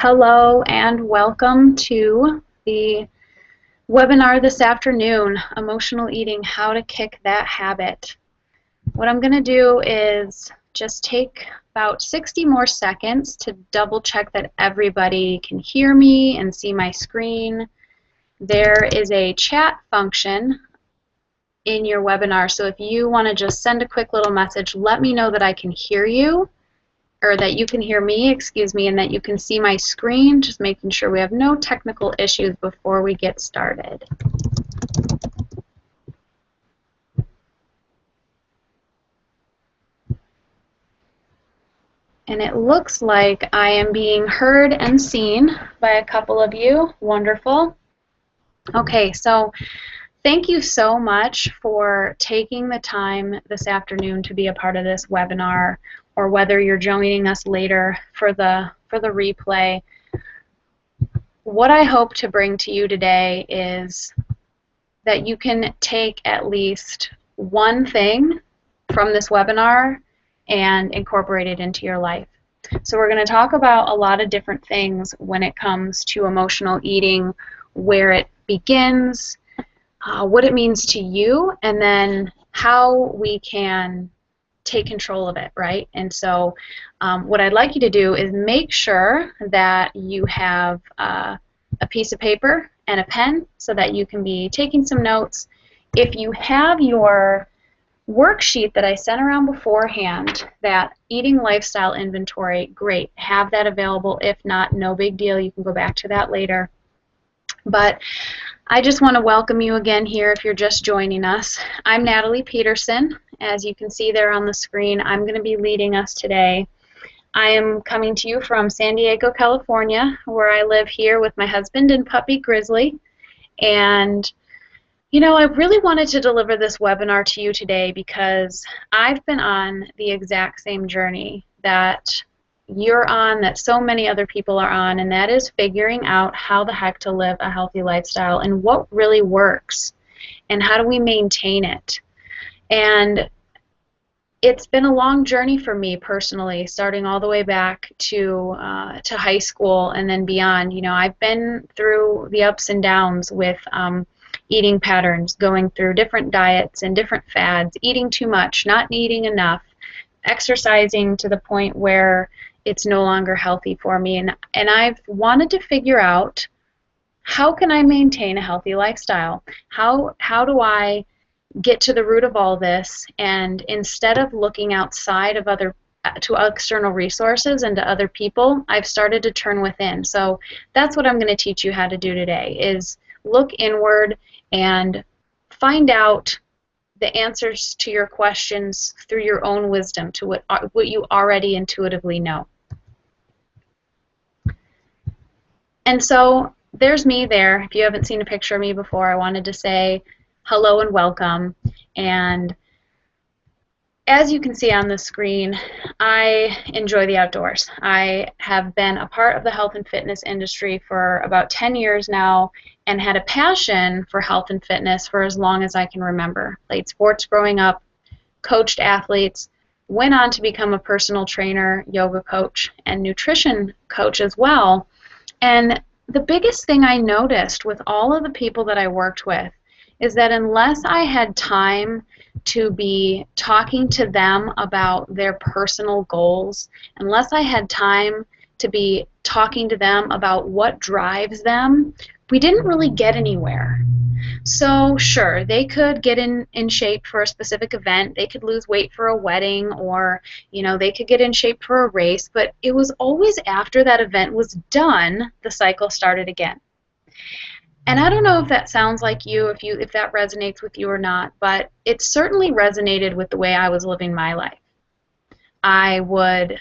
Hello and welcome to the webinar this afternoon, Emotional Eating, How to Kick That Habit. What I'm going to do is just take about 60 more seconds to double check that everybody can hear me and see my screen. There is a chat function in your webinar, so if you want to just send a quick little message, let me know that I can hear you, or that you can hear me, excuse me, and that you can see my screen, just making sure we have no technical issues before we get started. And it looks like I am being heard and seen by a couple of you. Wonderful. Okay, so thank you so much for taking the time this afternoon to be a part of this webinar, or whether you're joining us later for the replay. What I hope to bring to you today is that you can take at least one thing from this webinar and incorporate it into your life. So we're going to talk about a lot of different things when it comes to emotional eating, where it begins, what it means to you, and then how we can take control of it, right? And so what I'd like you to do is make sure that you have a piece of paper and a pen so that you can be taking some notes. If you have your worksheet that I sent around beforehand, that eating lifestyle inventory, great, have that available. If not, no big deal, you can go back to that later. But I just want to welcome you again here if you're just joining us. I'm Natalie Peterson. As you can see there on the screen, I'm going to be leading us today. I am coming to you from San Diego, California, where I live here with my husband and puppy Grizzly. And you know, I really wanted to deliver this webinar to you today because I've been on the exact same journey that you're on, that so many other people are on, and that is figuring out how the heck to live a healthy lifestyle and what really works and how do we maintain it. And it's been a long journey for me personally, starting all the way back to high school and then beyond. You know, I've been through the ups and downs with eating patterns, going through different diets and different fads, eating too much, not eating enough, exercising to the point where it's no longer healthy for me. And I've wanted to figure out, how can I maintain a healthy lifestyle? How do I get to the root of all this, and instead of looking outside of to external resources and to other people, I've started to turn within. So that's what I'm going to teach you how to do today, is look inward and find out the answers to your questions through your own wisdom, to what you already intuitively know. And so there's me there. If you haven't seen a picture of me before, I wanted to say hello and welcome. And as you can see on the screen, I enjoy the outdoors. I have been a part of the health and fitness industry for about 10 years now, and had a passion for health and fitness for as long as I can remember. Played sports growing up, coached athletes, went on to become a personal trainer, yoga coach, and nutrition coach as well. And the biggest thing I noticed with all of the people that I worked with is that unless I had time to be talking to them about their personal goals, unless I had time to be talking to them about what drives them, we didn't really get anywhere. So sure, they could get in shape for a specific event, they could lose weight for a wedding, or you know, they could get in shape for a race, but it was always after that event was done, the cycle started again. And I don't know if that sounds like you, if that resonates with you or not, but it certainly resonated with the way I was living my life. I would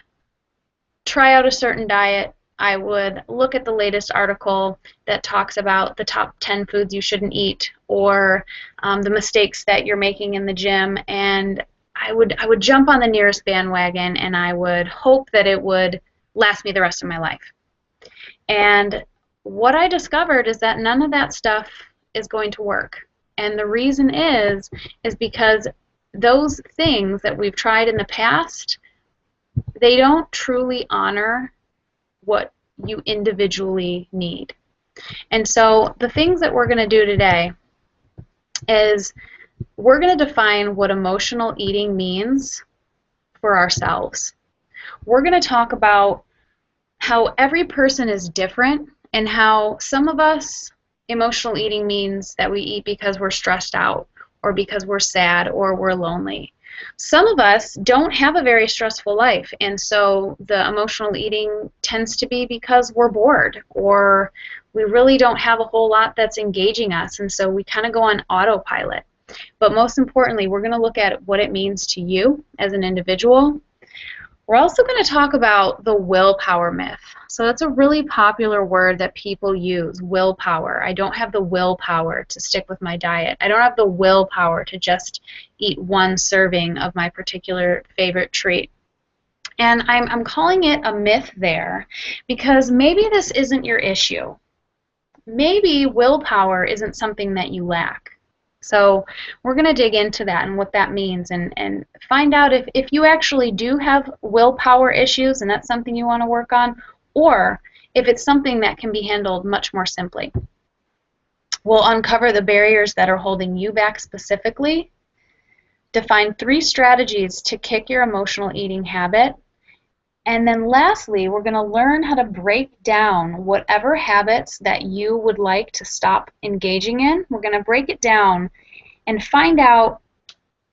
try out a certain diet. I would look at the latest article that talks about the top 10 foods you shouldn't eat, or the mistakes that you're making in the gym, and I would jump on the nearest bandwagon, and I would hope that it would last me the rest of my life. And what I discovered is that none of that stuff is going to work. And the reason is because those things that we've tried in the past, they don't truly honor what you individually need. And so the things that we're going to do today is we're going to define what emotional eating means for ourselves. We're going to talk about how every person is different and how some of us, emotional eating means that we eat because we're stressed out or because we're sad or we're lonely. Some of us don't have a very stressful life, and so the emotional eating tends to be because we're bored or we really don't have a whole lot that's engaging us, and so we kind of go on autopilot. But most importantly, we're going to look at what it means to you as an individual. We're also going to talk about the willpower myth. So that's a really popular word that people use, willpower. I don't have the willpower to stick with my diet. I don't have the willpower to just eat one serving of my particular favorite treat. And I'm calling it a myth there because maybe this isn't your issue. Maybe willpower isn't something that you lack. So we're going to dig into that and what that means and find out if you actually do have willpower issues and that's something you want to work on, or if it's something that can be handled much more simply. We'll uncover the barriers that are holding you back specifically, define 3 strategies to kick your emotional eating habit, and then lastly, we're going to learn how to break down whatever habits that you would like to stop engaging in. We're going to break it down and find out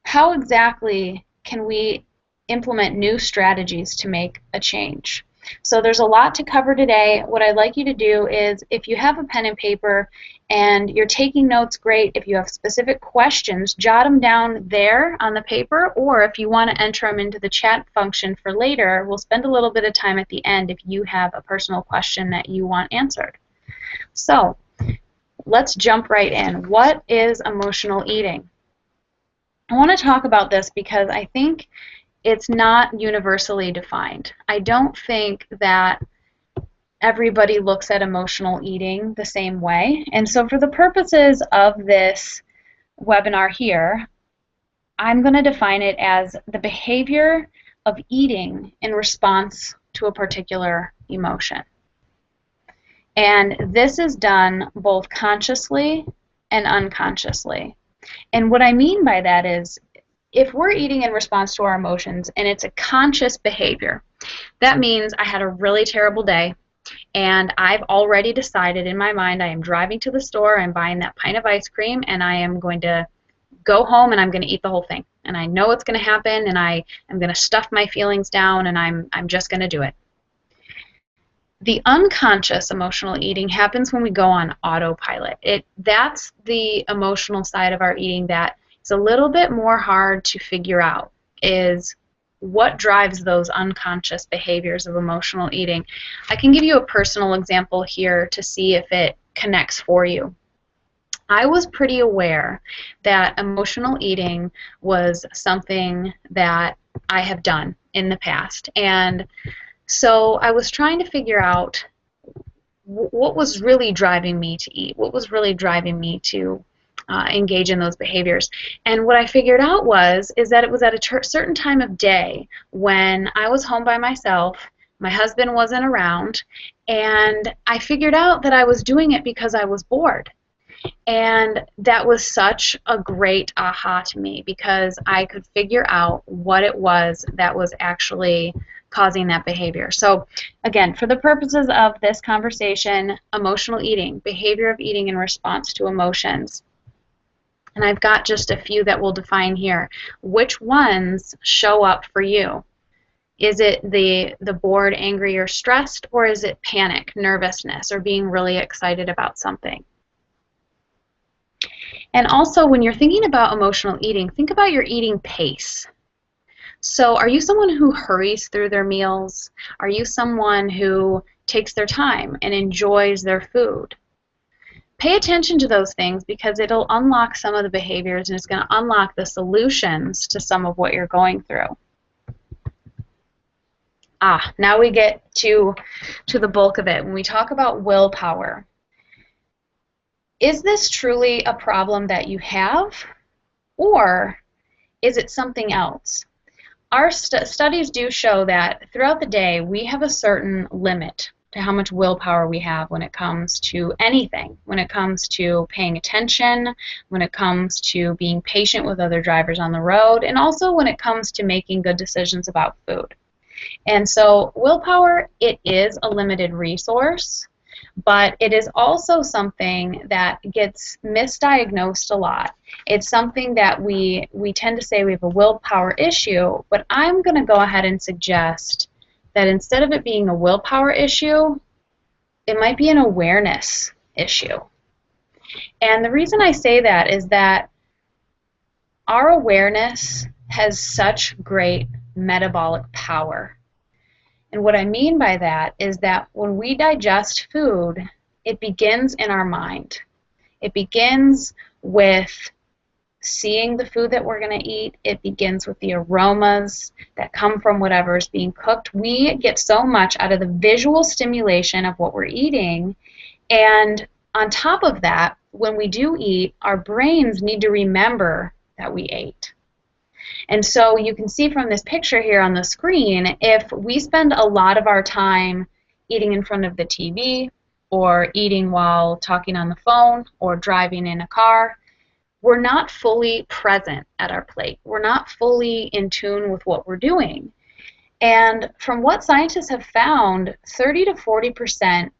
how exactly can we implement new strategies to make a change. So there's a lot to cover today. What I'd like you to do is, if you have a pen and paper and you're taking notes, great. If you have specific questions, jot them down there on the paper, or if you want to enter them into the chat function for later, we'll spend a little bit of time at the end if you have a personal question that you want answered. So let's jump right in. What is emotional eating? I want to talk about this because I think it's not universally defined. I don't think that everybody looks at emotional eating the same way. And so for the purposes of this webinar here, I'm going to define it as the behavior of eating in response to a particular emotion. And this is done both consciously and unconsciously. And what I mean by that is, if we're eating in response to our emotions and it's a conscious behavior, that means I had a really terrible day and I've already decided in my mind I am driving to the store, I'm buying that pint of ice cream, and I am going to go home and I'm going to eat the whole thing. And I know it's going to happen, and I am going to stuff my feelings down, and I'm just going to do it. The unconscious emotional eating happens when we go on autopilot. That's the emotional side of our eating that is a little bit more hard to figure out, is what drives those unconscious behaviors of emotional eating. I can give you a personal example here to see if it connects for you. I was pretty aware that emotional eating was something that I have done in the past, and so I was trying to figure out what was really driving me to eat, what was really driving me to engage in those behaviors. And what I figured out is that it was at a certain time of day when I was home by myself, my husband wasn't around, and I figured out that I was doing it because I was bored. And that was such a great aha to me, because I could figure out what it was that was actually causing that behavior. So again, for the purposes of this conversation, emotional eating, behavior of eating in response to emotions. And I've got just a few that we'll define here. Which ones show up for you? Is it the bored, angry, or stressed, or is it panic, nervousness, or being really excited about something? And also, when you're thinking about emotional eating, think about your eating pace. So are you someone who hurries through their meals? Are you someone who takes their time and enjoys their food? Pay attention to those things, because it'll unlock some of the behaviors and it's going to unlock the solutions to some of what you're going through. Now we get to the bulk of it. When we talk about willpower, is this truly a problem that you have, or is it something else? Our studies do show that throughout the day we have a certain limit to how much willpower we have when it comes to anything, when it comes to paying attention, when it comes to being patient with other drivers on the road, and also when it comes to making good decisions about food. And so willpower, it is a limited resource, but it is also something that gets misdiagnosed a lot. It's something that we tend to say we have a willpower issue, but I'm going to go ahead and suggest that instead of it being a willpower issue, it might be an awareness issue. And the reason I say that is that our awareness has such great metabolic power. And what I mean by that is that when we digest food, it begins in our mind. It begins with seeing the food that we're going to eat. It begins with the aromas that come from whatever is being cooked. We get so much out of the visual stimulation of what we're eating. And on top of that, when we do eat, our brains need to remember that we ate. And so you can see from this picture here on the screen, if we spend a lot of our time eating in front of the TV or eating while talking on the phone or driving in a car, we're not fully present at our plate. We're not fully in tune with what we're doing. And from what scientists have found, 30 to 40%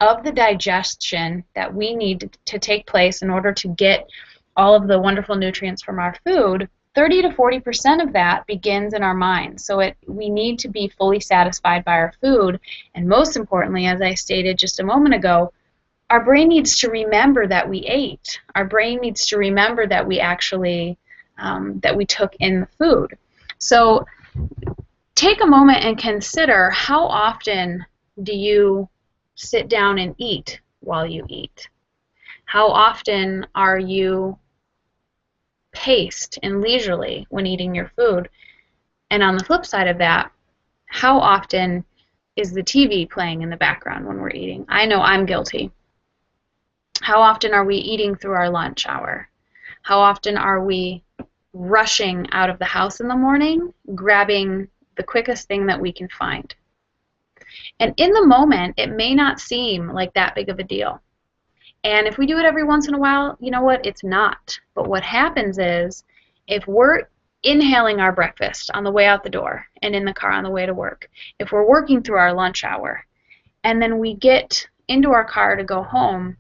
of the digestion that we need to take place in order to get all of the wonderful nutrients from our food, 30 to 40% of that begins in our mind. So we need to be fully satisfied by our food. And most importantly, as I stated just a moment ago, our brain needs to remember that we ate. Our brain needs to remember that we actually, that we took in the food. So take a moment and consider, how often do you sit down and eat while you eat? How often are you paced and leisurely when eating your food? And on the flip side of that, how often is the TV playing in the background when we're eating? I know I'm guilty. How often are we eating through our lunch hour? How often are we rushing out of the house in the morning, grabbing the quickest thing that we can find? And in the moment, it may not seem like that big of a deal. And if we do it every once in a while, you know what? It's not. But what happens is, if we're inhaling our breakfast on the way out the door and in the car on the way to work, if we're working through our lunch hour, and then we get into our car to go home,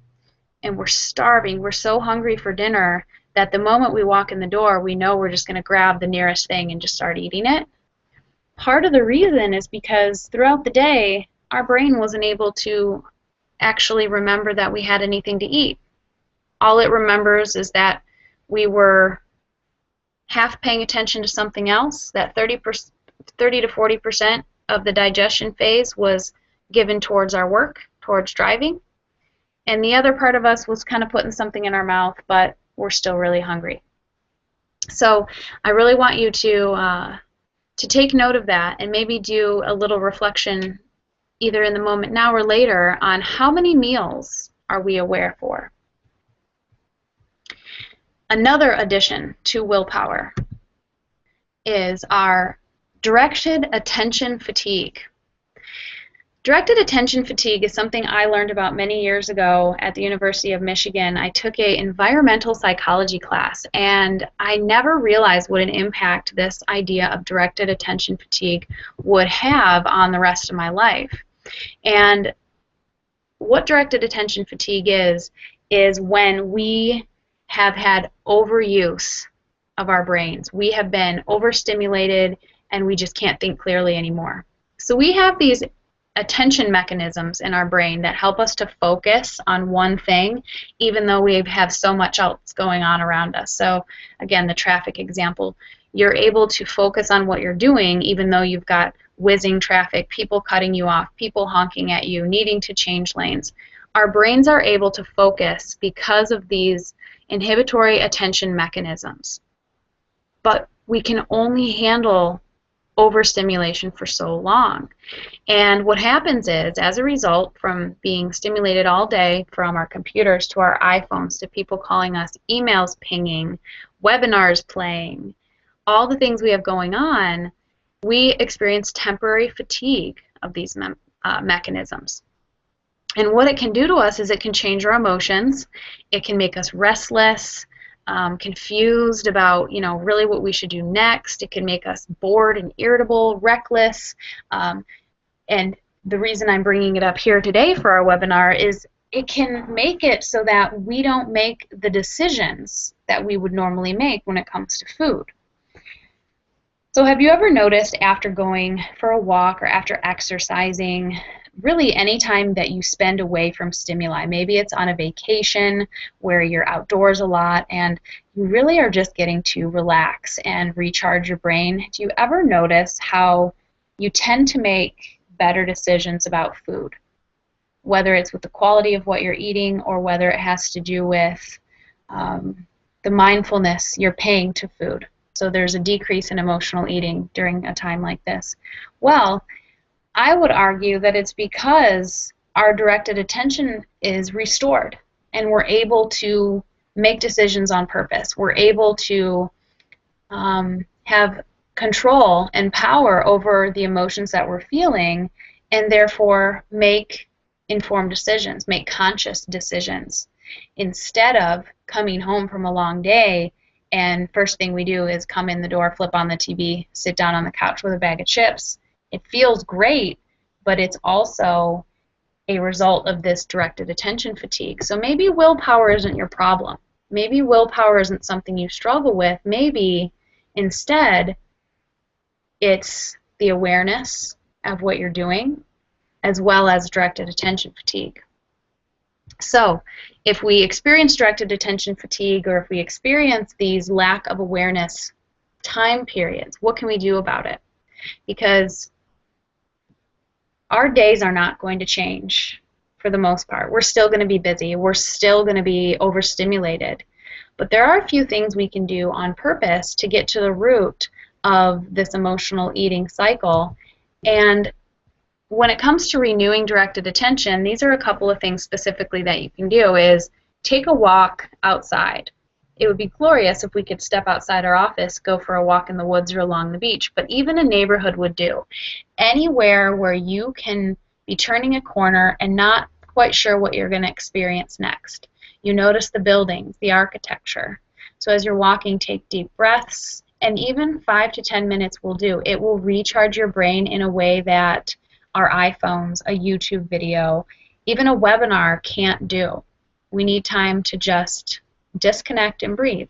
and we're starving, we're so hungry for dinner that the moment we walk in the door, we know we're just going to grab the nearest thing and just start eating it. Part of the reason is because throughout the day, our brain wasn't able to actually remember that we had anything to eat. All it remembers is that we were half paying attention to something else, that 30 to 40% of the digestion phase was given towards our work, towards driving, and the other part of us was kind of putting something in our mouth, but we're still really hungry. So I really want you to take note of that and maybe do a little reflection either in the moment now or later on how many meals are we aware for. Another addition to willpower is our directed attention fatigue. Directed attention fatigue is something I learned about many years ago at the University of Michigan. I took an environmental psychology class, and I never realized what an impact this idea of directed attention fatigue would have on the rest of my life. And what directed attention fatigue is when we have had overuse of our brains. We have been overstimulated, and we just can't think clearly anymore. So we have these attention mechanisms in our brain that help us to focus on one thing, even though we have so much else going on around us. So again, the traffic example, you're able to focus on what you're doing even though you've got whizzing traffic, people cutting you off, people honking at you, needing to change lanes. Our brains are able to focus because of these inhibitory attention mechanisms. But we can only handle overstimulation for so long. And what happens is, as a result, from being stimulated all day, from our computers to our iPhones to people calling us, emails pinging, webinars playing, all the things we have going on, we experience temporary fatigue of these mechanisms. And what it can do to us is it can change our emotions. It can make us restless, confused about, really what we should do next. It can make us bored and irritable, reckless. And the reason I'm bringing it up here today for our webinar is it can make it so that we don't make the decisions that we would normally make when it comes to food. So have you ever noticed after going for a walk or after exercising, really any time that you spend away from stimuli, maybe it's on a vacation where you're outdoors a lot and you really are just getting to relax and recharge your brain, do you ever notice how you tend to make better decisions about food? Whether it's with the quality of what you're eating or whether it has to do with the mindfulness you're paying to food. So there's a decrease in emotional eating during a time like this. Well, I would argue that it's because our directed attention is restored and we're able to make decisions on purpose. We're able to have control and power over the emotions that we're feeling and therefore make informed decisions, make conscious decisions, instead of coming home from a long day and first thing we do is come in the door, flip on the TV, sit down on the couch with a bag of chips. It feels great, but it's also a result of this directed attention fatigue. So maybe willpower isn't your problem. Maybe willpower isn't something you struggle with. Maybe instead it's the awareness of what you're doing as well as directed attention fatigue. So if we experience directed attention fatigue or if we experience these lack of awareness time periods, what can we do about it? Because our days are not going to change for the most part. We're still going to be busy. We're still going to be overstimulated. But there are a few things we can do on purpose to get to the root of this emotional eating cycle. And when it comes to renewing directed attention, these are a couple of things specifically that you can do is take a walk outside. It would be glorious if we could step outside our office, go for a walk in the woods or along the beach, but even a neighborhood would do. Anywhere where you can be turning a corner and not quite sure what you're going to experience next. You notice the buildings, the architecture. So as you're walking, take deep breaths, and even 5 to 10 minutes will do. It will recharge your brain in a way that our iPhones, a YouTube video, even a webinar can't do. We need time to just disconnect and breathe.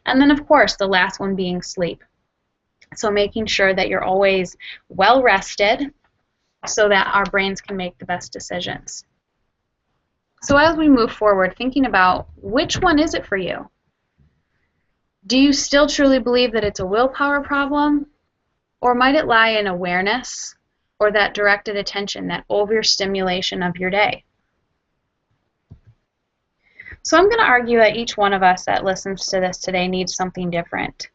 And then, of course, the last one being sleep. So making sure that you're always well rested so that our brains can make the best decisions. So as we move forward, thinking about which one is it for you? Do you still truly believe that it's a willpower problem? Or might it lie in awareness or that directed attention, that overstimulation of your day? So I'm going to argue that each one of us that listens to this today needs something different.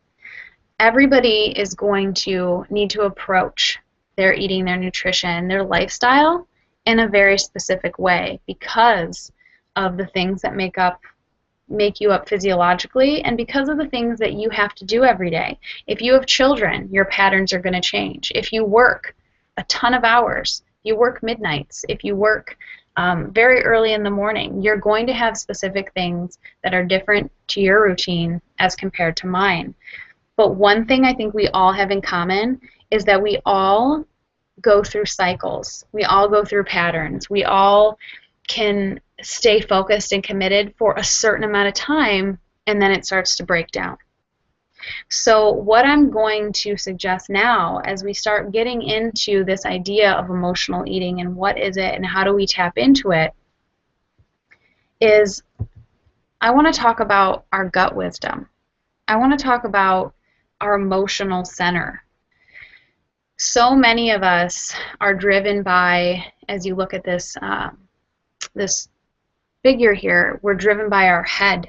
Everybody is going to need to approach their eating, their nutrition, their lifestyle in a very specific way because of the things that make you up physiologically and because of the things that you have to do every day. If you have children, your patterns are going to change. If you work a ton of hours, you work midnights, if you work very early in the morning, you're going to have specific things that are different to your routine as compared to mine. But one thing I think we all have in common is that we all go through cycles. We all go through patterns. We all can stay focused and committed for a certain amount of time, and then it starts to break down. So what I'm going to suggest now as we start getting into this idea of emotional eating and what is it and how do we tap into it is I want to talk about our gut wisdom. I want to talk about our emotional center. So many of us are driven by, as you look at this, this figure here, we're driven by our head,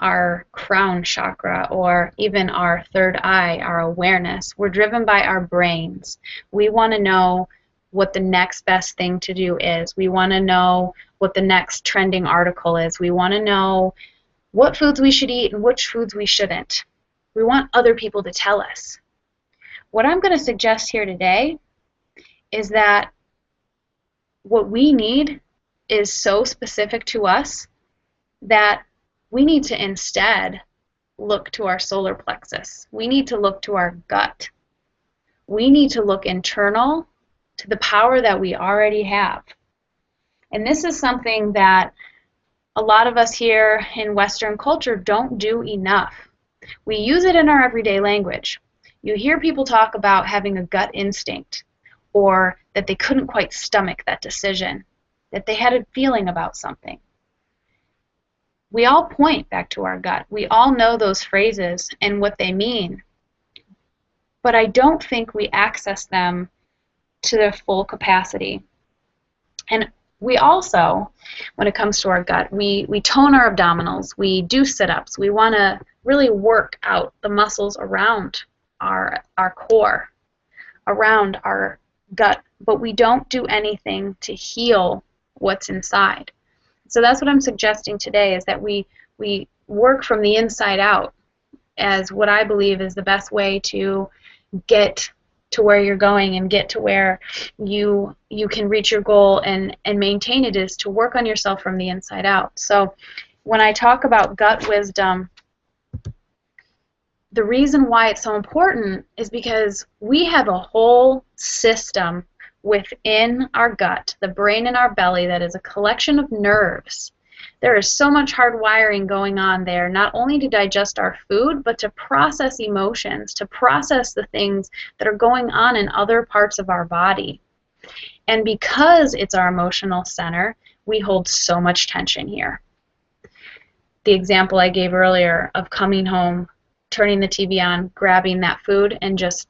our crown chakra, or even our third eye, our awareness. We're driven by our brains. We want to know what the next best thing to do is. We want to know what the next trending article is. We want to know what foods we should eat and which foods we shouldn't. We want other people to tell us. What I'm going to suggest here today is that what we need is so specific to us that we need to instead look to our solar plexus. We need to look to our gut. We need to look internal to the power that we already have. And this is something that a lot of us here in Western culture don't do enough. We use it in our everyday language. You hear people talk about having a gut instinct, or that they couldn't quite stomach that decision, that they had a feeling about something. We all point back to our gut. We all know those phrases and what they mean. But I don't think we access them to their full capacity. And we also, when it comes to our gut, we tone our abdominals, we do sit-ups, we want to really work out the muscles around our core, around our gut, but we don't do anything to heal what's inside. So that's what I'm suggesting today, is that we work from the inside out as what I believe is the best way to get to where you're going and get to where you can reach your goal and maintain it, is to work on yourself from the inside out. So when I talk about gut wisdom, the reason why it's so important is because we have a whole system within our gut, the brain in our belly, that is a collection of nerves. There is so much hardwiring going on there, not only to digest our food, but to process emotions, to process the things that are going on in other parts of our body. And because it's our emotional center, we hold so much tension here. The example I gave earlier of coming home, turning the TV on, grabbing that food, and just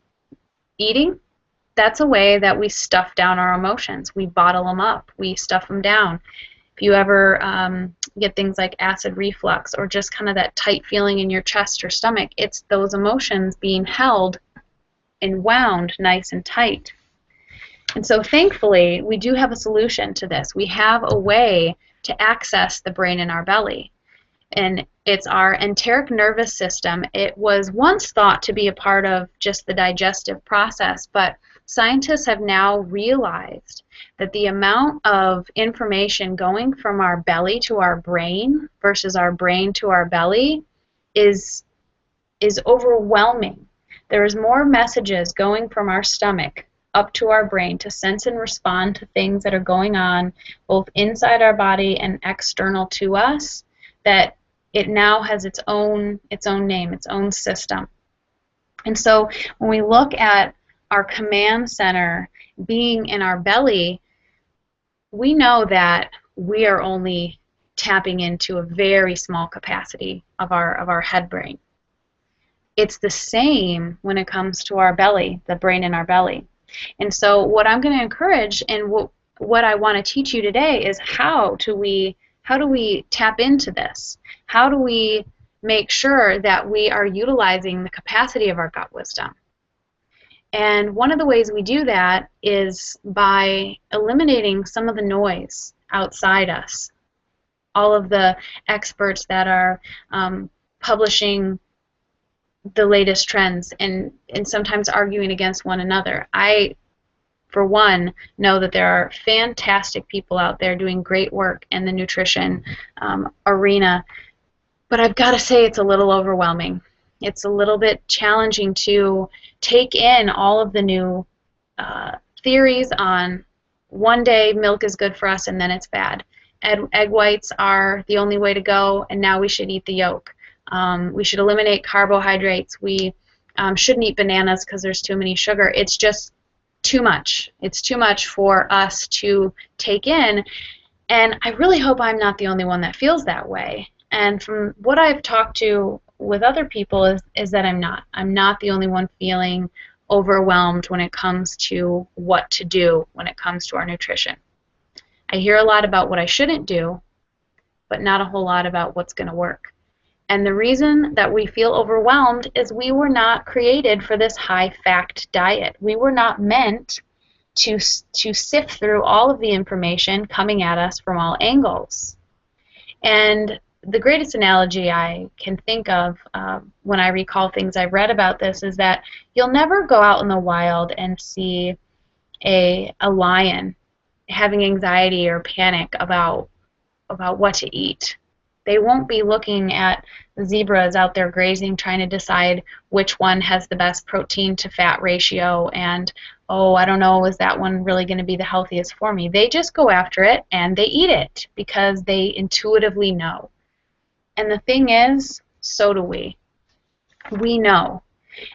eating, that's a way that we stuff down our emotions. We bottle them up. We stuff them down. If you ever get things like acid reflux, or just kind of that tight feeling in your chest or stomach, it's those emotions being held and wound nice and tight. And so thankfully, we do have a solution to this. We have a way to access the brain in our belly. And it's our enteric nervous system. It was once thought to be a part of just the digestive process, but scientists have now realized that the amount of information going from our belly to our brain versus our brain to our belly is overwhelming. There's more messages going from our stomach up to our brain to sense and respond to things that are going on both inside our body and external to us, that it now has its own name, its own system. And so when we look at our command center being in our belly, we know that we are only tapping into a very small capacity of our head brain. It's the same when it comes to our belly, the brain in our belly. And so what I'm going to encourage, and what I want to teach you today, is how do we tap into this? How do we make sure that we are utilizing the capacity of our gut wisdom? And one of the ways we do that is by eliminating some of the noise outside us. All of the experts that are publishing the latest trends and sometimes arguing against one another. I, for one, know that there are fantastic people out there doing great work in the nutrition arena, but I've got to say it's a little overwhelming. It's a little bit challenging to take in all of the new theories on one day milk is good for us and then it's bad. Egg whites are the only way to go, and now we should eat the yolk. We should eliminate carbohydrates. We shouldn't eat bananas because there's too many sugar. It's just too much. It's too much for us to take in, and I really hope I'm not the only one that feels that way. And from what I've talked to with other people is that I'm not. I'm not the only one feeling overwhelmed when it comes to what to do when it comes to our nutrition. I hear a lot about what I shouldn't do, but not a whole lot about what's going to work. And the reason that we feel overwhelmed is we were not created for this high-fat diet. We were not meant to sift through all of the information coming at us from all angles. And the greatest analogy I can think of when I recall things I've read about this is that you'll never go out in the wild and see a lion having anxiety or panic about what to eat. They won't be looking at the zebras out there grazing trying to decide which one has the best protein to fat ratio and, oh, I don't know, is that one really going to be the healthiest for me? They just go after it and they eat it because they intuitively know. And the thing is, so do we. We know.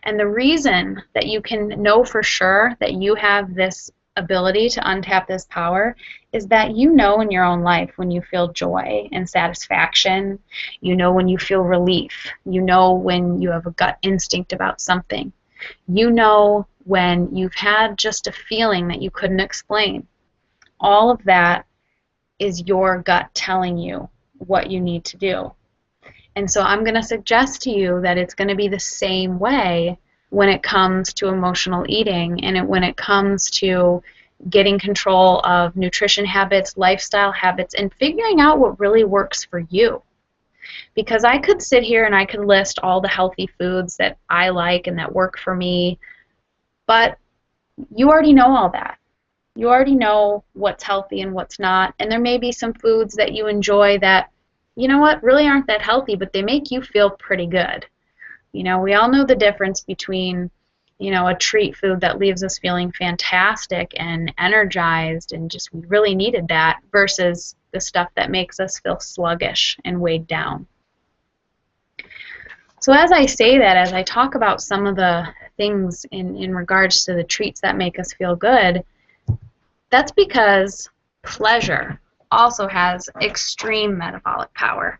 And the reason that you can know for sure that you have this ability to untap this power is that you know in your own life when you feel joy and satisfaction, you know when you feel relief, you know when you have a gut instinct about something, you know when you've had just a feeling that you couldn't explain. All of that is your gut telling you what you need to do. And so I'm going to suggest to you that it's going to be the same way when it comes to emotional eating and when it comes to getting control of nutrition habits, lifestyle habits, and figuring out what really works for you. Because I could sit here and I could list all the healthy foods that I like and that work for me, but you already know all that. You already know what's healthy and what's not, and there may be some foods that you enjoy that, you know what, really aren't that healthy, but they make you feel pretty good. You know, we all know the difference between, you know, a treat food that leaves us feeling fantastic and energized and just we really needed that versus the stuff that makes us feel sluggish and weighed down. So as I say that, as I talk about some of the things in regards to the treats that make us feel good, that's because pleasure also has extreme metabolic power.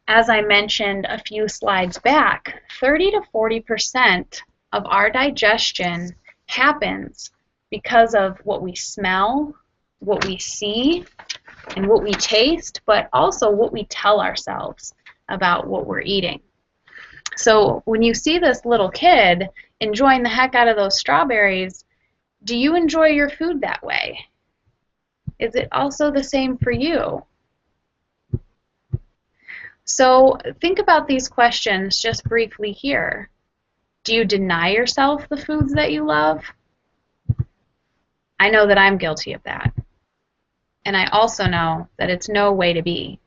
As I mentioned a few slides back, 30 to 40% of our digestion happens because of what we smell, what we see, and what we taste, but also what we tell ourselves about what we're eating. So when you see this little kid enjoying the heck out of those strawberries, do you enjoy your food that way? Is it also the same for you? So think about these questions just briefly here. Do you deny yourself the foods that you love? I know that I'm guilty of that. And I also know that it's no way to be.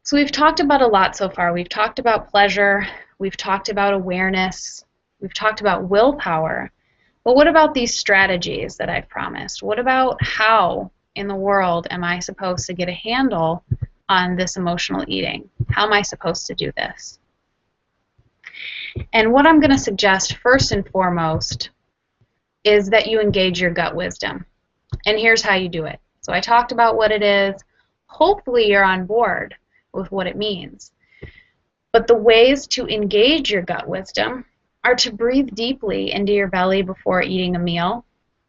So we've talked about a lot so far. We've talked about pleasure. We've talked about awareness. We've talked about willpower. But what about these strategies that I've promised? What about how in the world am I supposed to get a handle on this emotional eating? How am I supposed to do this? And what I'm going to suggest first and foremost is that you engage your gut wisdom. And here's how you do it. So I talked about what it is. Hopefully you're on board with what it means. But the ways to engage your gut wisdom are to breathe deeply into your belly before eating a meal.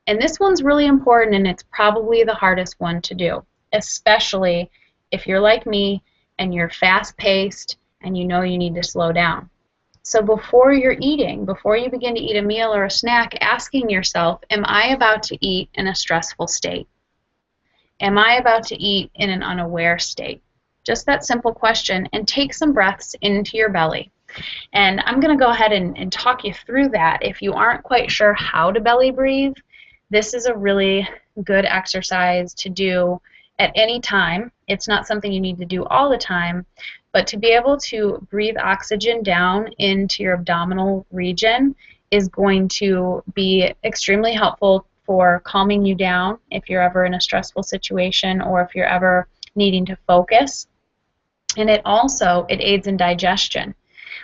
And this one's really important, and it's probably the hardest one to do, especially if you're like me and you're fast-paced and you know you need to slow down. So before you're eating, before you begin to eat a meal or a snack, asking yourself, am I about to eat in a stressful state? Am I about to eat in an unaware state? Just that simple question, and take some breaths into your belly. And I'm going to go ahead and talk you through that. If you aren't quite sure how to belly breathe, this is a really good exercise to do at any time. It's not something you need to do all the time, but to be able to breathe oxygen down into your abdominal region is going to be extremely helpful for calming you down if you're ever in a stressful situation or if you're ever needing to focus. And it aids in digestion.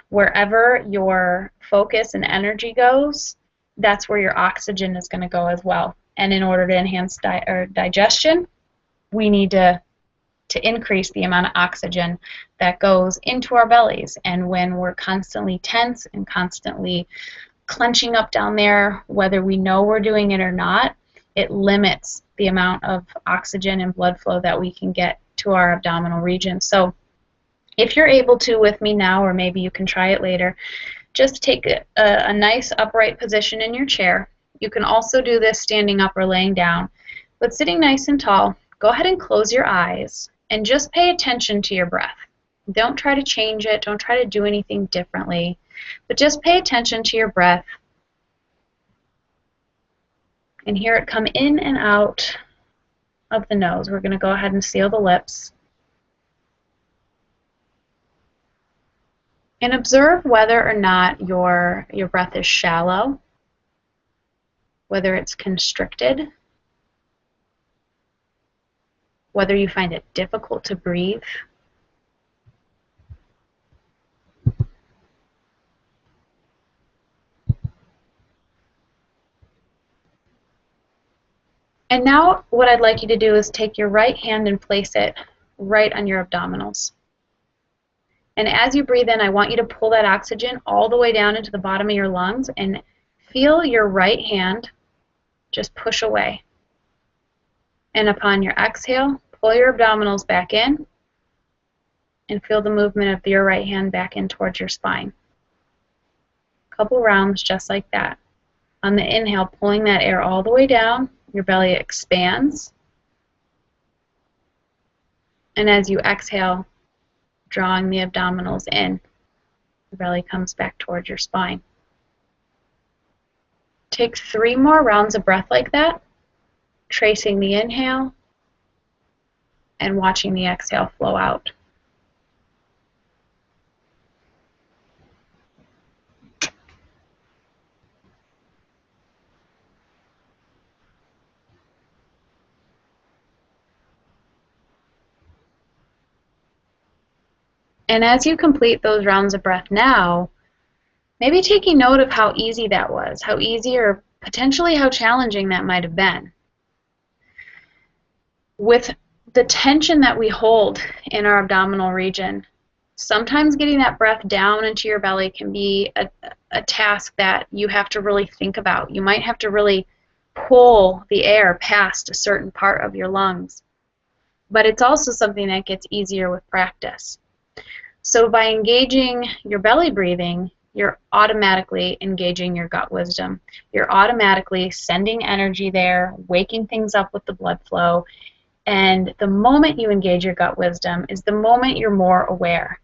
Wherever your focus and energy goes, that's where your oxygen is going to go as well. And in order to enhance digestion, we need to increase the amount of oxygen that goes into our bellies. And when we're constantly tense and constantly clenching up down there, whether we know we're doing it or not, it limits the amount of oxygen and blood flow that we can get to our abdominal region. So if you're able to with me now, or maybe you can try it later, just take a nice upright position in your chair. You can also do this standing up or laying down. But sitting nice and tall, go ahead and close your eyes and just pay attention to your breath. Don't try to change it. Don't try to do anything differently. But just pay attention to your breath and hear it come in and out of the nose. We're going to go ahead and seal the lips. And observe whether or not your breath is shallow, whether it's constricted, whether you find it difficult to breathe. And now what I'd like you to do is take your right hand and place it right on your abdominals. And as you breathe in, I want you to pull that oxygen all the way down into the bottom of your lungs and feel your right hand just push away. And upon your exhale, pull your abdominals back in and feel the movement of your right hand back in towards your spine. A couple rounds just like that. On the inhale, pulling that air all the way down, your belly expands. And as you exhale, drawing the abdominals in, the belly comes back towards your spine. Take 3 more rounds of breath like that, tracing the inhale and watching the exhale flow out. And as you complete those rounds of breath now, maybe taking note of how easy that was, how easy or potentially how challenging that might have been. With the tension that we hold in our abdominal region, sometimes getting that breath down into your belly can be a task that you have to really think about. You might have to really pull the air past a certain part of your lungs. But it's also something that gets easier with practice. So by engaging your belly breathing, you're automatically engaging your gut wisdom. You're automatically sending energy there, waking things up with the blood flow. And the moment you engage your gut wisdom is the moment you're more aware.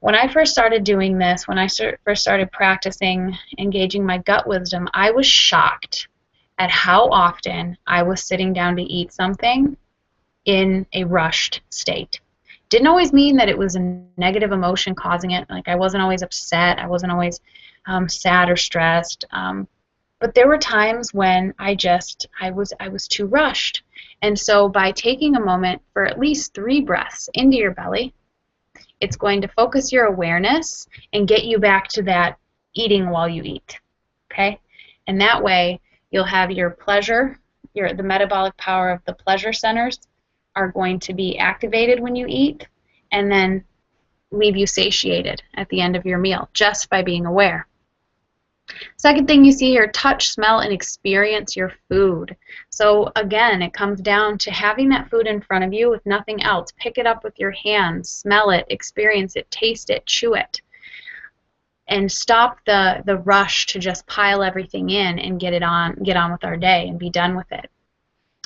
When I first started doing this, when I first started practicing engaging my gut wisdom, I was shocked at how often I was sitting down to eat something in a rushed state. Didn't always mean that it was a negative emotion causing it. Like I wasn't always upset. I wasn't always sad or stressed. But there were times when I was too rushed. And so by taking a moment for at least 3 breaths into your belly, it's going to focus your awareness and get you back to that eating while you eat. Okay? And that way you'll have your pleasure, the metabolic power of the pleasure centers are going to be activated when you eat and then leave you satiated at the end of your meal just by being aware. Second thing you see here, touch, smell, and experience your food. So again, it comes down to having that food in front of you with nothing else. Pick it up with your hands, smell it, experience it, taste it, chew it. And stop the rush to just pile everything in and get on with our day and be done with it.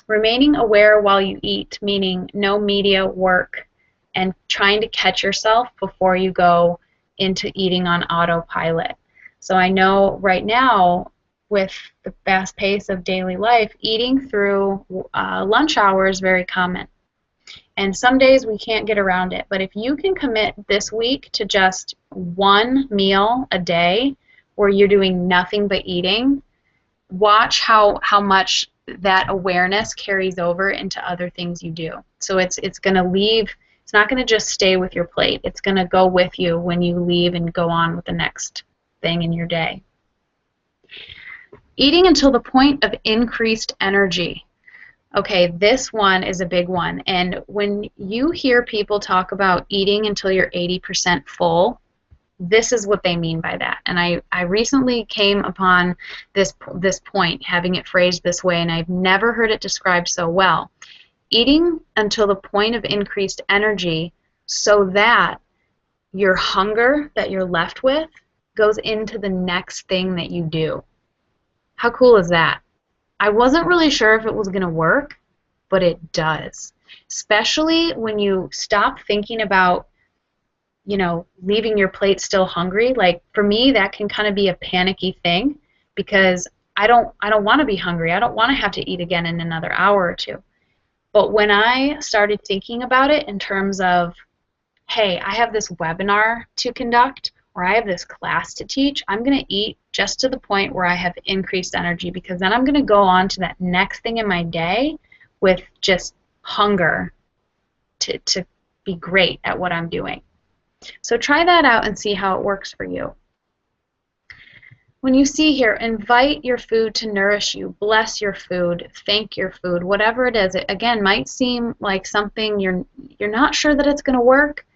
Remaining aware while you eat, meaning no media, work, and trying to catch yourself before you go into eating on autopilot. So I know right now, with the fast pace of daily life, eating through lunch hour is very common. And some days we can't get around it. But if you can commit this week to just 1 meal a day where you're doing nothing but eating, watch how much that awareness carries over into other things you do. So it's going to leave, it's not going to just stay with your plate. It's going to go with you when you leave and go on with the next thing in your day. Eating until the point of increased energy. Okay, this one is a big one. And when you hear people talk about eating until you're 80% full, this is what they mean by that. And I recently came upon this point, having it phrased this way, and I've never heard it described so well. Eating until the point of increased energy so that your hunger that you're left with goes into the next thing that you do. How cool is that? I wasn't really sure if it was going to work, but it does. Especially when you stop thinking about leaving your plate still hungry. Like for me, that can kind of be a panicky thing because I don't want to be hungry. I don't want to have to eat again in another hour or two. But when I started thinking about it in terms of, hey, I have this webinar to conduct or I have this class to teach, I'm going to eat just to the point where I have increased energy, because then I'm going to go on to that next thing in my day with just hunger to be great at what I'm doing. So try that out and see how it works for you. When you see here, invite your food to nourish you, bless your food, thank your food, whatever it is. It, again, might seem like something you're not sure that it's going to work.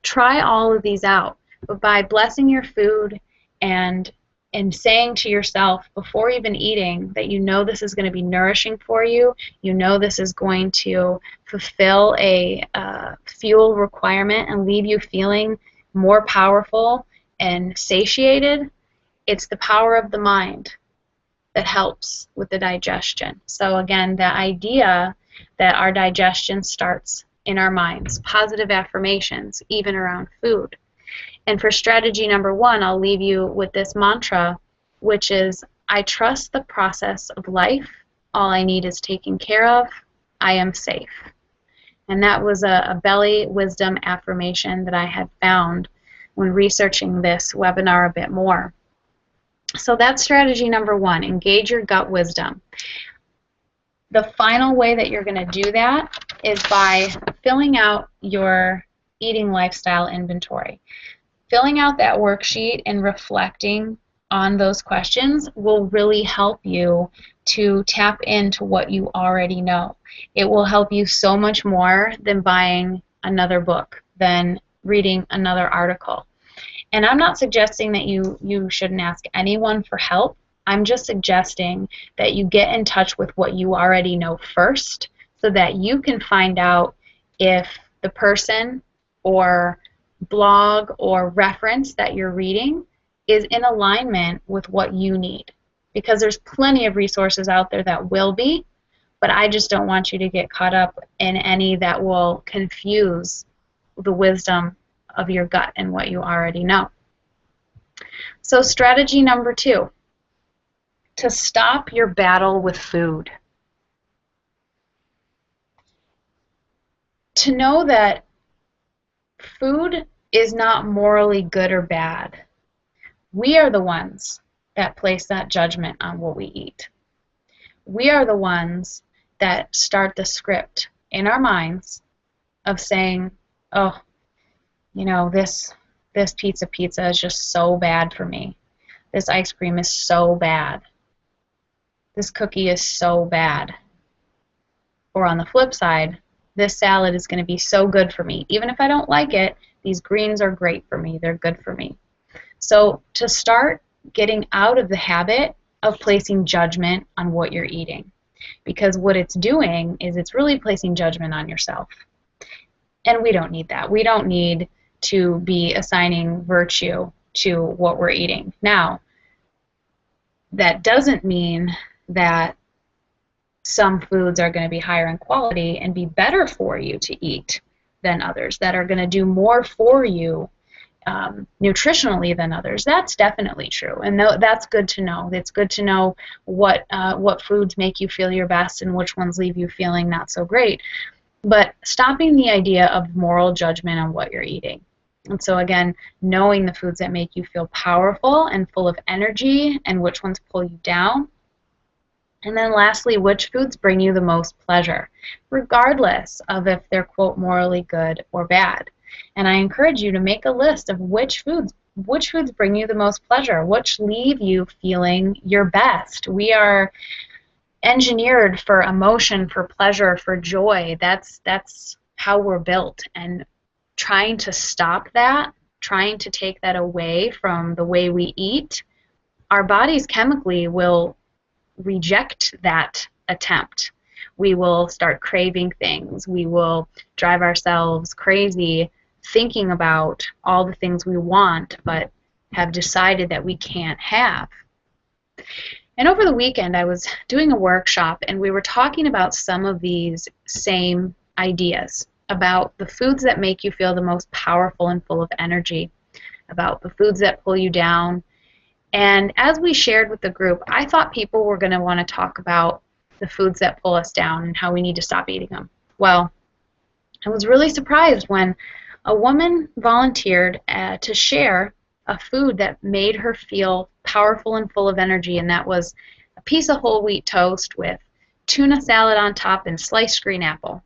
Try all of these out. But by blessing your food and saying to yourself before even eating that you know this is going to be nourishing for you, you know this is going to fulfill a fuel requirement and leave you feeling more powerful and satiated, it's the power of the mind that helps with the digestion. So again, the idea that our digestion starts in our minds, positive affirmations, even around food. And for strategy number 1, I'll leave you with this mantra, which is, I trust the process of life. All I need is taken care of. I am safe. And that was a belly wisdom affirmation that I had found when researching this webinar a bit more. So that's strategy number 1, engage your gut wisdom. The final way that you're going to do that is by filling out your eating lifestyle inventory. Filling out that worksheet and reflecting on those questions will really help you to tap into what you already know. It will help you so much more than buying another book, than reading another article. And I'm not suggesting that you shouldn't ask anyone for help. I'm just suggesting that you get in touch with what you already know first so that you can find out if the person or blog or reference that you're reading is in alignment with what you need. Because there's plenty of resources out there that will be, but I just don't want you to get caught up in any that will confuse the wisdom of your gut and what you already know. So strategy number 2, to stop your battle with food. To know that food is not morally good or bad. We are the ones that place that judgment on what we eat. We are the ones that start the script in our minds of saying, oh, this pizza is just so bad for me. This ice cream is so bad. This cookie is so bad. Or on the flip side, this salad is going to be so good for me. Even if I don't like it, these greens are great for me. They're good for me. So to start getting out of the habit of placing judgment on what you're eating. Because what it's doing is it's really placing judgment on yourself. And we don't need that. We don't need to be assigning virtue to what we're eating. Now, that doesn't mean that some foods are going to be higher in quality and be better for you to eat than others, that are going to do more for you nutritionally than others. That's definitely true, and that's good to know. It's good to know what foods make you feel your best and which ones leave you feeling not so great. But stopping the idea of moral judgment on what you're eating. And so again, knowing the foods that make you feel powerful and full of energy and which ones pull you down. And then lastly, which foods bring you the most pleasure, regardless of if they're, quote, morally good or bad. And I encourage you to make a list of which foods bring you the most pleasure, which leave you feeling your best. We are engineered for emotion, for pleasure, for joy. That's how we're built. And trying to stop that, trying to take that away from the way we eat, our bodies chemically will reject that attempt. We will start craving things. We will drive ourselves crazy thinking about all the things we want but have decided that we can't have. And over the weekend I was doing a workshop and we were talking about some of these same ideas. about the foods that make you feel the most powerful and full of energy, about the foods that pull you down. And as we shared with the group, I thought people were going to want to talk about the foods that pull us down and how we need to stop eating them. Well, I was really surprised when a woman volunteered to share a food that made her feel powerful and full of energy, and that was a piece of whole wheat toast with tuna salad on top and sliced green apple.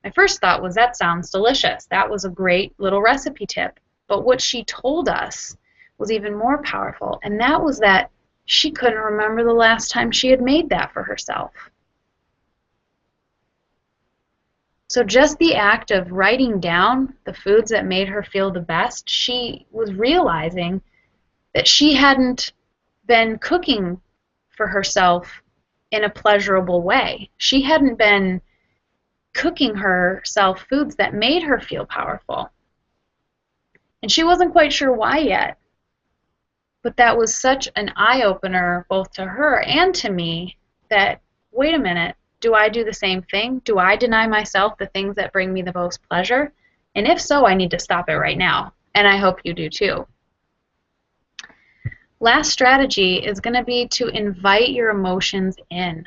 My first thought was, that sounds delicious. That was a great little recipe tip. But what she told us was even more powerful, and that was that she couldn't remember the last time she had made that for herself. So just the act of writing down the foods that made her feel the best, she was realizing that she hadn't been cooking for herself in a pleasurable way. She hadn't been cooking herself foods that made her feel powerful. And she wasn't quite sure why yet. But that was such an eye-opener both to her and to me that, wait a minute, do I do the same thing? Do I deny myself the things that bring me the most pleasure? And if so, I need to stop it right now. And I hope you do too. Last strategy is going to be to invite your emotions in.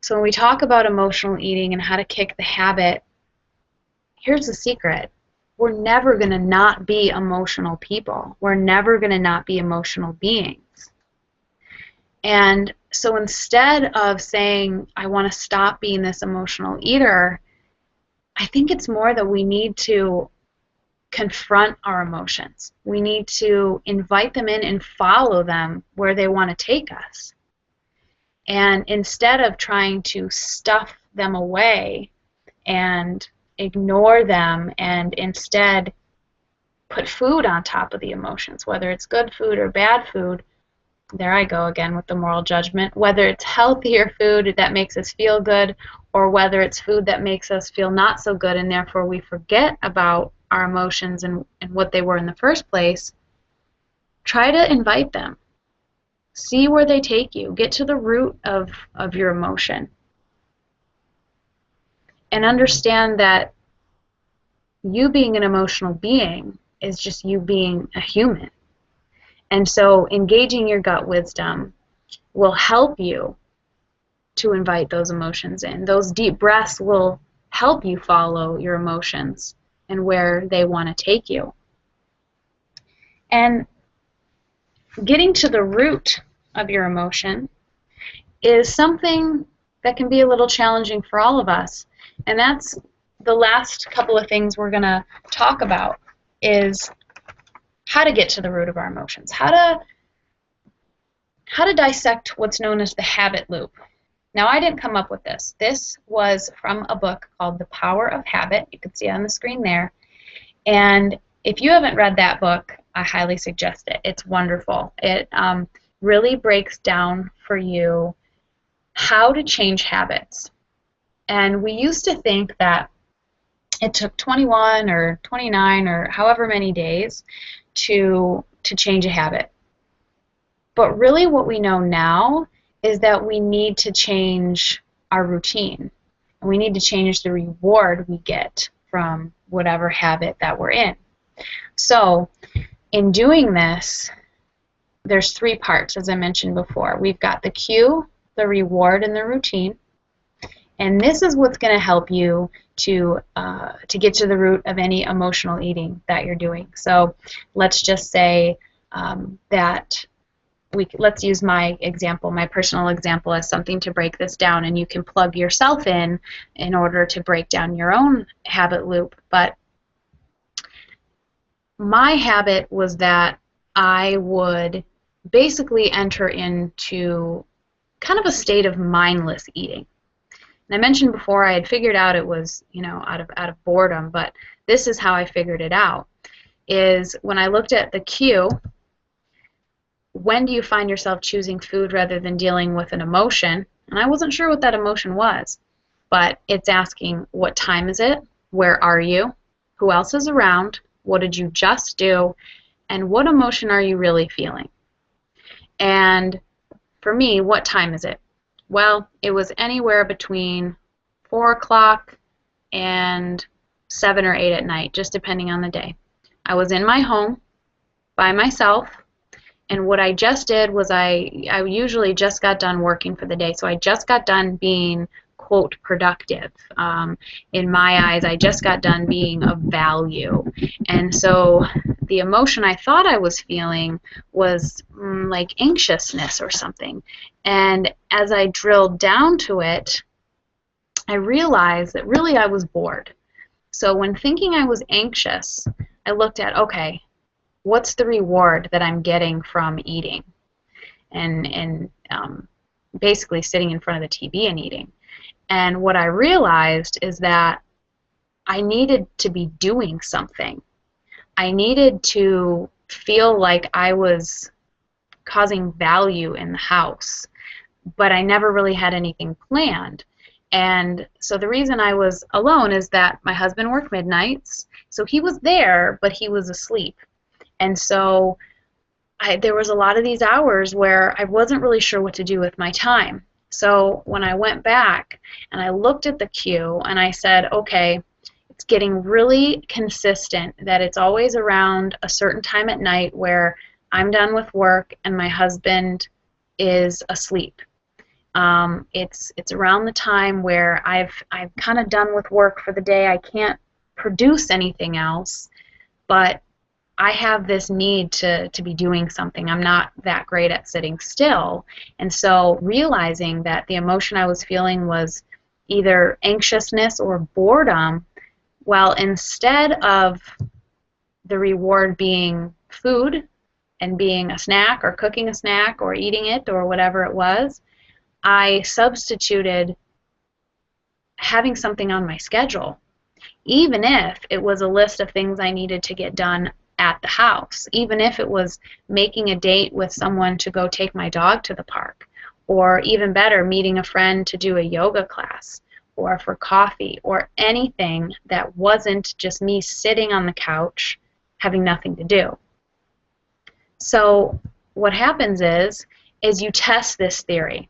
So when we talk about emotional eating and how to kick the habit, here's the secret. We're never going to not be emotional people. We're never going to not be emotional beings. And so instead of saying, I want to stop being this emotional eater, I think it's more that we need to confront our emotions. We need to invite them in and follow them where they want to take us. And instead of trying to stuff them away and ignore them and instead put food on top of the emotions, whether it's good food or bad food, there I go again with the moral judgment, whether it's healthier food that makes us feel good or whether it's food that makes us feel not so good and therefore we forget about our emotions and what they were in the first place, try to invite them. See where they take you. Get to the root of your emotion. And understand that you being an emotional being is just you being a human. And so engaging your gut wisdom will help you to invite those emotions in. Those deep breaths will help you follow your emotions and where they want to take you. And getting to the root of your emotion is something that can be a little challenging for all of us. And that's the last couple of things we're going to talk about, is how to get to the root of our emotions, how to dissect what's known as the habit loop. Now, I didn't come up with this. This was from a book called The Power of Habit. You can see it on the screen there. And if you haven't read that book, I highly suggest it. It's wonderful. It really breaks down for you how to change habits. And we used to think that it took 21 or 29 or however many days to change a habit. But really what we know now is that we need to change our routine. And we need to change the reward we get from whatever habit that we're in. So in doing this, there's three parts, as I mentioned before. We've got the cue, the reward, and the routine. And this is what's going to help you to get to the root of any emotional eating that you're doing. So let's just say that let's use my example, my personal example, as something to break this down, and you can plug yourself in order to break down your own habit loop. But my habit was that I would basically enter into kind of a state of mindless eating. And I mentioned before I had figured out it was, out of boredom, but this is how I figured it out, is when I looked at the cue, when do you find yourself choosing food rather than dealing with an emotion? And I wasn't sure what that emotion was, but it's asking, what time is it? Where are you? Who else is around? What did you just do? And what emotion are you really feeling? And for me, what time is it? Well, it was anywhere between 4 o'clock and 7 or 8 at night, just depending on the day. I was in my home by myself, and what I just did was I usually just got done working for the day, so I just got done being, quote, productive. In my eyes, I just got done being of value. And so the emotion I thought I was feeling was like anxiousness or something. And as I drilled down to it, I realized that really I was bored. So when thinking I was anxious, I looked at, okay, what's the reward that I'm getting from eating and basically sitting in front of the TV and eating. And what I realized is that I needed to be doing something. I needed to feel like I was causing value in the house, but I never really had anything planned. And so the reason I was alone is that my husband worked midnights, so he was there, but he was asleep. And so there was a lot of these hours where I wasn't really sure what to do with my time. So when I went back and I looked at the queue and I said, okay, it's getting really consistent that it's always around a certain time at night where I'm done with work and my husband is asleep. It's around the time where I've kind of done with work for the day. I can't produce anything else, but I have this need to be doing something. I'm not that great at sitting still. And so realizing that the emotion I was feeling was either anxiousness or boredom, well, instead of the reward being food and being a snack or cooking a snack or eating it or whatever it was, I substituted having something on my schedule, even if it was a list of things I needed to get done at the house, even if it was making a date with someone to go take my dog to the park, or even better, meeting a friend to do a yoga class, or for coffee, or anything that wasn't just me sitting on the couch having nothing to do. So what happens is you test this theory,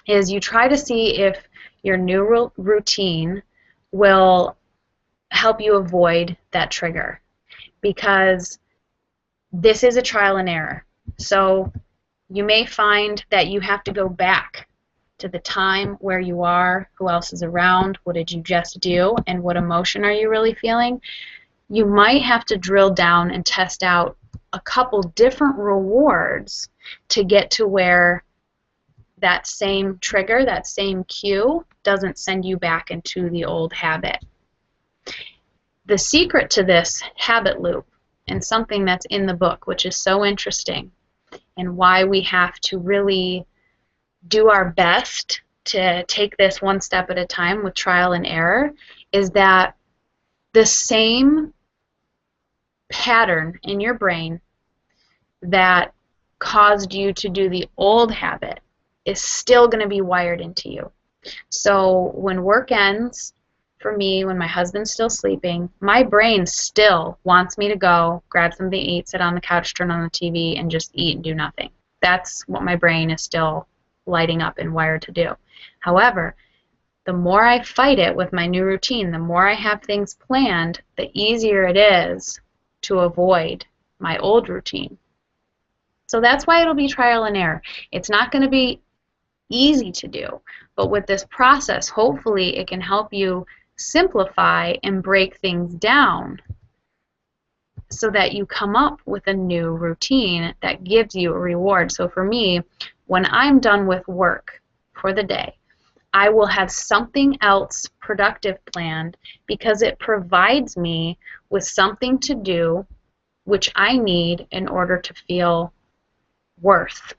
is you try to see if your new routine will help you avoid that trigger, because this is a trial and error. So you may find that you have to go back to the time where you are, who else is around, what did you just do, and what emotion are you really feeling. You might have to drill down and test out a couple different rewards to get to where that same trigger, that same cue, doesn't send you back into the old habit. The secret to this habit loop, and something that's in the book, which is so interesting, and why we have to really do our best to take this one step at a time with trial and error, is that the same pattern in your brain that caused you to do the old habit is still going to be wired into you. So when work ends, for me, when my husband's still sleeping, my brain still wants me to go, grab something to eat, sit on the couch, turn on the TV, and just eat and do nothing. That's what my brain is still lighting up and wired to do. However, the more I fight it with my new routine, the more I have things planned, the easier it is to avoid my old routine. So that's why it'll be trial and error. It's not going to be easy to do, but with this process, hopefully it can help you simplify and break things down so that you come up with a new routine that gives you a reward. So for me, when I'm done with work for the day, I will have something else productive planned because it provides me with something to do which I need in order to feel worth.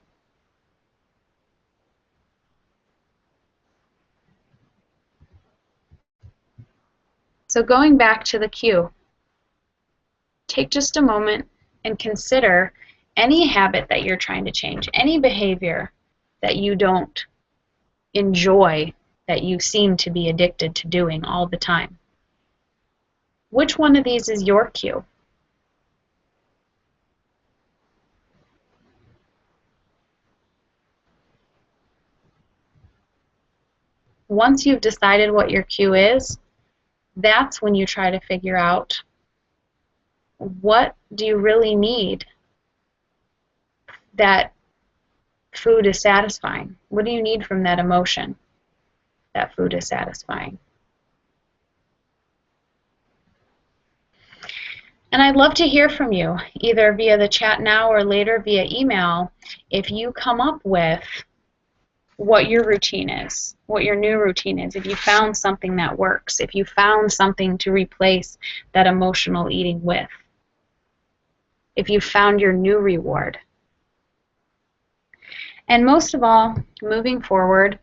So going back to the cue, take just a moment and consider any habit that you're trying to change, any behavior that you don't enjoy, that you seem to be addicted to doing all the time. Which one of these is your cue? Once you've decided what your cue is, That's when you try to figure out, what do you really need that food is satisfying? What do you need from that emotion that food is satisfying? And I'd love to hear from you, either via the chat now or later via email, if you come up with what your routine is, what your new routine is, if you found something that works, if you found something to replace that emotional eating with, if you found your new reward. And most of all, moving forward,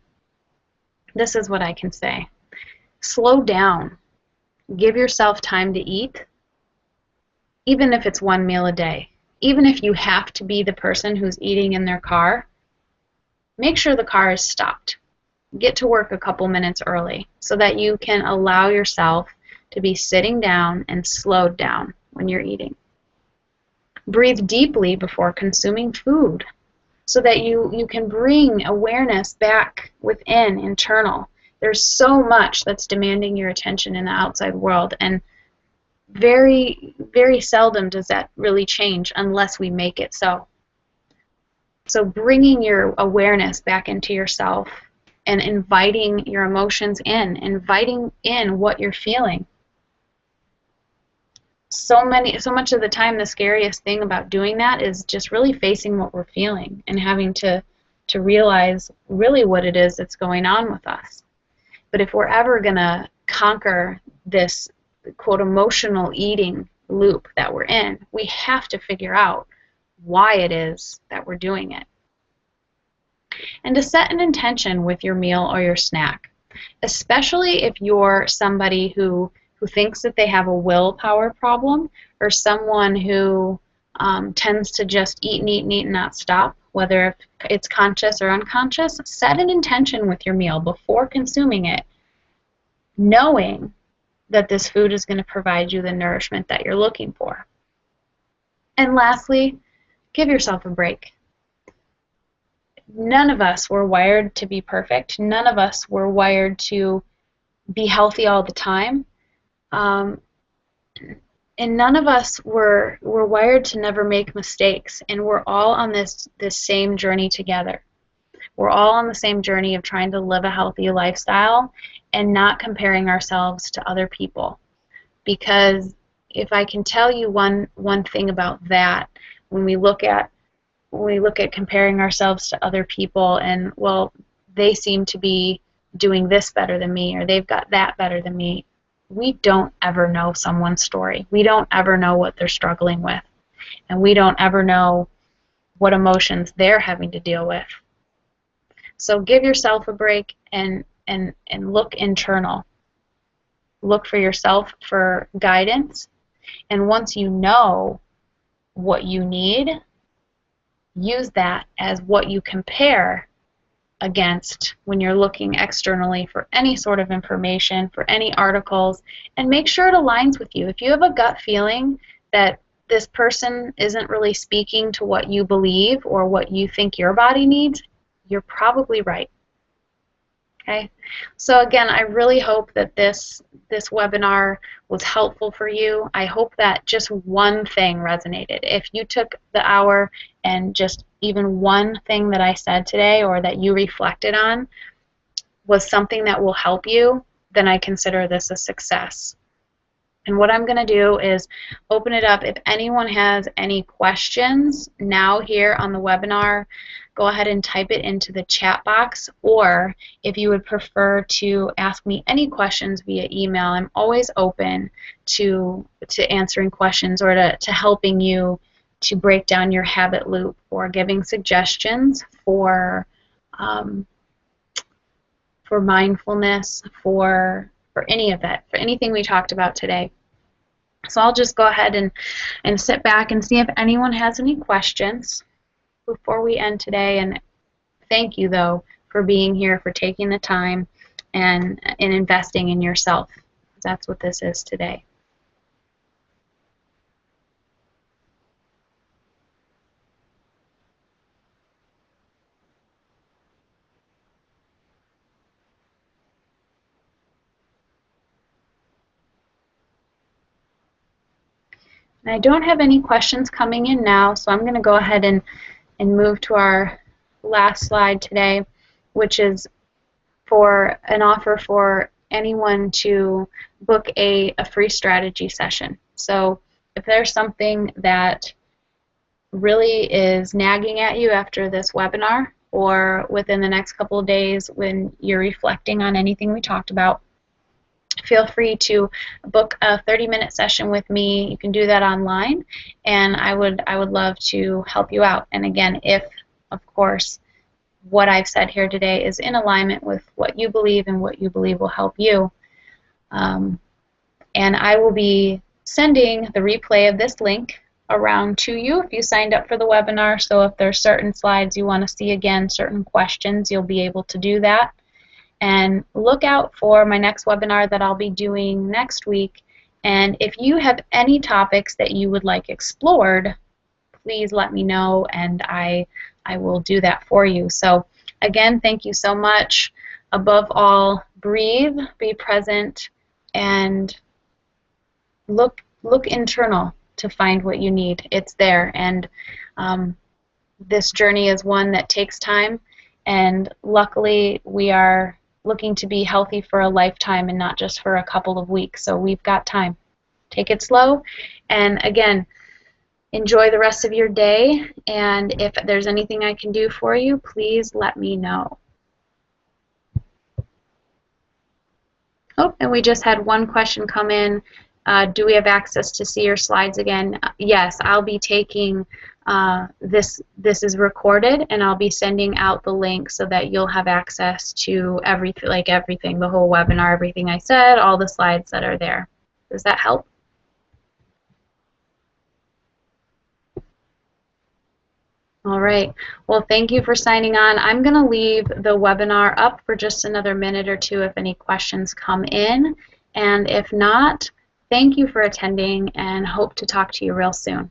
this is what I can say. Slow down. Give yourself time to eat, even if it's one meal a day. Even if you have to be the person who's eating in their car, make sure the car is stopped. Get to work a couple minutes early so that you can allow yourself to be sitting down and slowed down when you're eating. Breathe deeply before consuming food so that you can bring awareness back within, internal. There's so much that's demanding your attention in the outside world, and very, very seldom does that really change unless we make it so. So bringing your awareness back into yourself and inviting your emotions in, inviting in what you're feeling. So much of the time, the scariest thing about doing that is just really facing what we're feeling and having to realize really what it is that's going on with us. But if we're ever going to conquer this, quote, emotional eating loop that we're in, we have to figure out why it is that we're doing it. And to set an intention with your meal or your snack, especially if you're somebody who thinks that they have a willpower problem, or someone who tends to just eat and eat and eat and not stop, whether it's conscious or unconscious. Set an intention with your meal before consuming it, knowing that this food is going to provide you the nourishment that you're looking for. And lastly, give yourself a break. None of us were wired to be perfect. None of us were wired to be healthy all the time. And none of us were wired to never make mistakes. And we're all on this same journey together. We're all on the same journey of trying to live a healthy lifestyle and not comparing ourselves to other people. Because if I can tell you one thing about that, when we look at comparing ourselves to other people and, well, they seem to be doing this better than me, or they've got that better than me, we don't ever know someone's story. We don't ever know what they're struggling with. And we don't ever know what emotions they're having to deal with. So give yourself a break and look internal. Look for yourself for guidance. And once you know what you need, use that as what you compare against when you're looking externally for any sort of information, for any articles, and make sure it aligns with you. If you have a gut feeling that this person isn't really speaking to what you believe or what you think your body needs, you're probably right. Okay? So again, I really hope that this webinar was helpful for you. I hope that just one thing resonated. If you took the hour and just even one thing that I said today or that you reflected on was something that will help you, then I consider this a success. And what I'm going to do is open it up. If anyone has any questions now here on the webinar, go ahead and type it into the chat box, or if you would prefer to ask me any questions via email, I'm always open to answering questions or to helping you to break down your habit loop, or giving suggestions for mindfulness, for any of that, for anything we talked about today. So I'll just go ahead and sit back and see if anyone has any questions before we end today. And thank you, though, for being here, for taking the time and investing in yourself. That's what this is today. And I don't have any questions coming in now, so I'm going to go ahead and move to our last slide today, which is for an offer for anyone to book a free strategy session. So if there's something that really is nagging at you after this webinar or within the next couple of days when you're reflecting on anything we talked about, feel free to book a 30-minute session with me. You can do that online, and I would love to help you out. And again, if, of course, what I've said here today is in alignment with what you believe and what you believe will help you. And I will be sending the replay of this link around to you if you signed up for the webinar. So if there's certain slides you want to see again, certain questions, you'll be able to do that. And look out for my next webinar that I'll be doing next week. And if you have any topics that you would like explored, please let me know, and I will do that for you. So again, thank you so much. Above all, breathe, be present, and look internal to find what you need. It's there, and this journey is one that takes time, and luckily we are looking to be healthy for a lifetime and not just for a couple of weeks, so we've got time. Take it slow, and again, enjoy the rest of your day, and if there's anything I can do for you, please let me know. Oh, and we just had one question come in. Do we have access to see your slides again? Yes, I'll be taking this is recorded, and I'll be sending out the link so that you'll have access to everything, the whole webinar, everything I said, all the slides that are there. Does that help? All right. Well, thank you for signing on. I'm going to leave the webinar up for just another minute or two if any questions come in. And if not, thank you for attending, and hope to talk to you real soon.